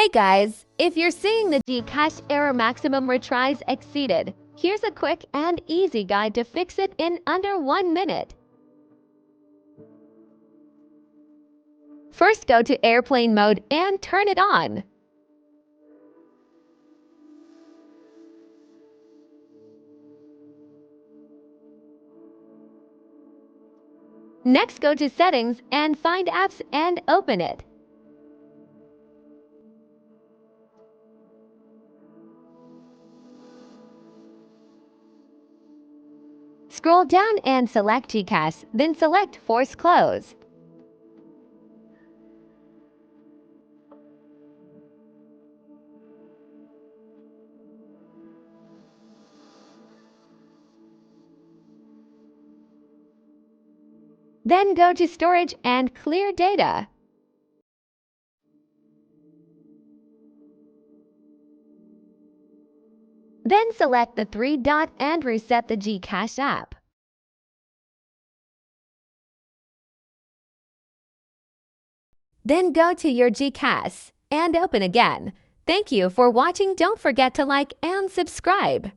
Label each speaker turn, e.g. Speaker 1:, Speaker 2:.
Speaker 1: Hey guys, if you're seeing the GCash error maximum retries exceeded, here's a quick and easy guide to fix it in under 1 minute. First, go to airplane mode and turn it on. Next, go to settings and find apps and open it. Scroll down and select GCash, then select Force Close. Then go to Storage and clear data. Then select the three dot and reset the GCash app. Then go to your GCash and open again. Thank you for watching. Don't forget to like and subscribe.